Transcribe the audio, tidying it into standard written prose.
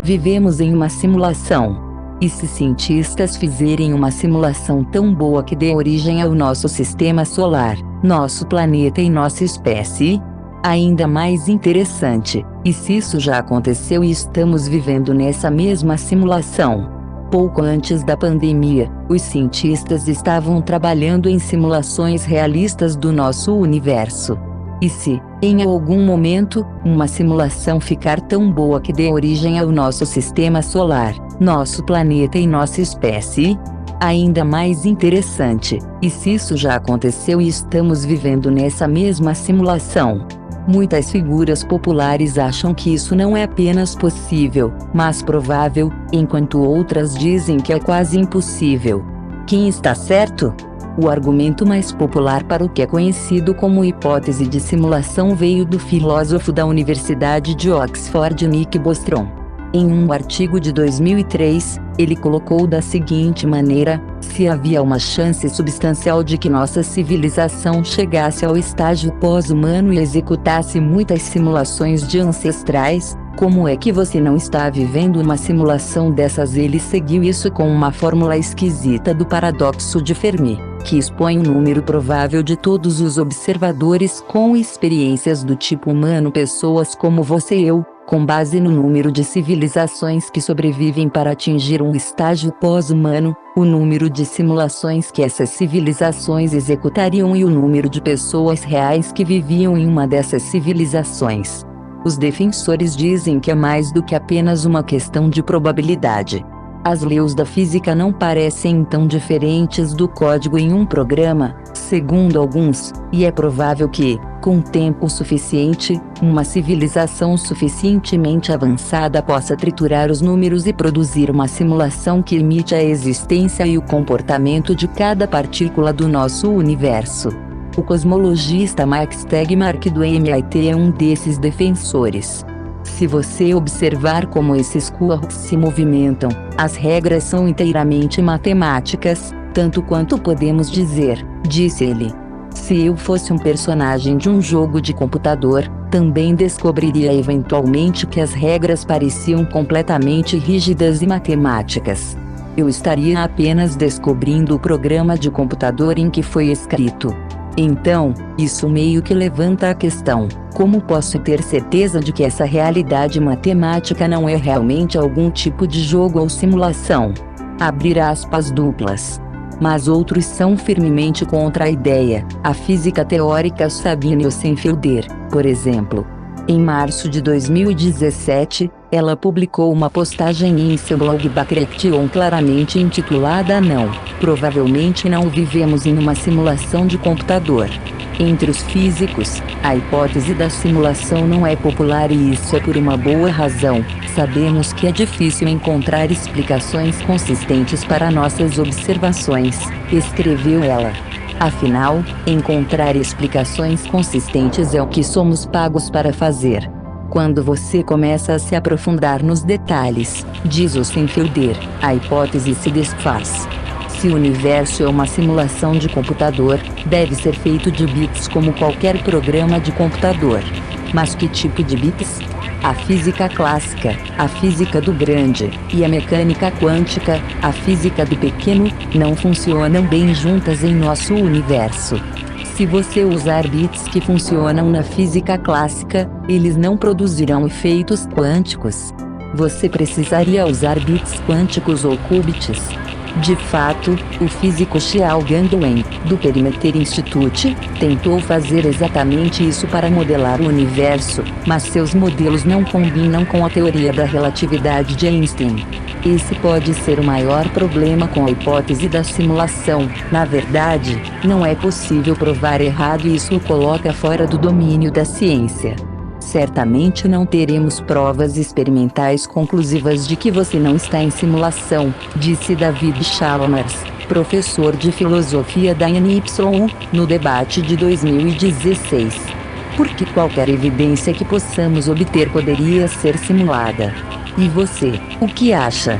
Vivemos em uma simulação. E se cientistas fizerem uma simulação tão boa que dê origem ao nosso sistema solar, nosso planeta e nossa espécie? Ainda mais interessante, e se isso já aconteceu e estamos vivendo nessa mesma simulação? Pouco antes da pandemia, os cientistas estavam trabalhando em simulações realistas do nosso universo. E se, em algum momento, uma simulação ficar tão boa que dê origem ao nosso sistema solar, nosso planeta e nossa espécie? Ainda mais interessante, e se isso já aconteceu e estamos vivendo nessa mesma simulação? Muitas figuras populares acham que isso não é apenas possível, mas provável, enquanto outras dizem que é quase impossível. Quem está certo? O argumento mais popular para o que é conhecido como hipótese de simulação veio do filósofo da Universidade de Oxford Nick Bostrom. Em um artigo de 2003, ele colocou da seguinte maneira: se havia uma chance substancial de que nossa civilização chegasse ao estágio pós-humano e executasse muitas simulações de ancestrais, como é que você não está vivendo uma simulação dessas? Ele seguiu isso com uma fórmula esquisita do paradoxo de Fermi, que expõe o número provável de todos os observadores com experiências do tipo humano, pessoas como você e eu, com base no número de civilizações que sobrevivem para atingir um estágio pós-humano, o número de simulações que essas civilizações executariam e o número de pessoas reais que viviam em uma dessas civilizações. Os defensores dizem que é mais do que apenas uma questão de probabilidade. As leis da física não parecem tão diferentes do código em um programa, segundo alguns, e é provável que, com tempo suficiente, uma civilização suficientemente avançada possa triturar os números e produzir uma simulação que imite a existência e o comportamento de cada partícula do nosso universo. O cosmologista Max Tegmark do MIT é um desses defensores. Se você observar como esses quarks se movimentam, as regras são inteiramente matemáticas, tanto quanto podemos dizer, disse ele. Se eu fosse um personagem de um jogo de computador, também descobriria eventualmente que as regras pareciam completamente rígidas e matemáticas. Eu estaria apenas descobrindo o programa de computador em que foi escrito. Então, isso meio que levanta a questão: como posso ter certeza de que essa realidade matemática não é realmente algum tipo de jogo ou simulação? Abrir aspas duplas. Mas outros são firmemente contra a ideia. A física teórica Sabine Osenfelder, por exemplo. Em março de 2017, ela publicou uma postagem em seu blog Bacretion claramente intitulada Não, provavelmente não vivemos em uma simulação de computador. Entre os físicos, a hipótese da simulação não é popular e isso é por uma boa razão. Sabemos que é difícil encontrar explicações consistentes para nossas observações, escreveu ela. Afinal, encontrar explicações consistentes é o que somos pagos para fazer. Quando você começa a se aprofundar nos detalhes, diz Osenfelder, a hipótese se desfaz. Se o universo é uma simulação de computador, deve ser feito de bits como qualquer programa de computador. Mas que tipo de bits? A física clássica, a física do grande, e a mecânica quântica, a física do pequeno, não funcionam bem juntas em nosso universo. Se você usar bits que funcionam na física clássica, eles não produzirão efeitos quânticos. Você precisaria usar bits quânticos ou qubits. De fato, o físico Xiao Gangwen, do Perimeter Institute, tentou fazer exatamente isso para modelar o universo, mas seus modelos não combinam com a teoria da relatividade de Einstein. Esse pode ser o maior problema com a hipótese da simulação. Na verdade, não é possível provar errado e isso o coloca fora do domínio da ciência. Certamente não teremos provas experimentais conclusivas de que você não está em simulação, disse David Chalmers, professor de filosofia da NYU, no debate de 2016. Porque qualquer evidência que possamos obter poderia ser simulada. E você, o que acha?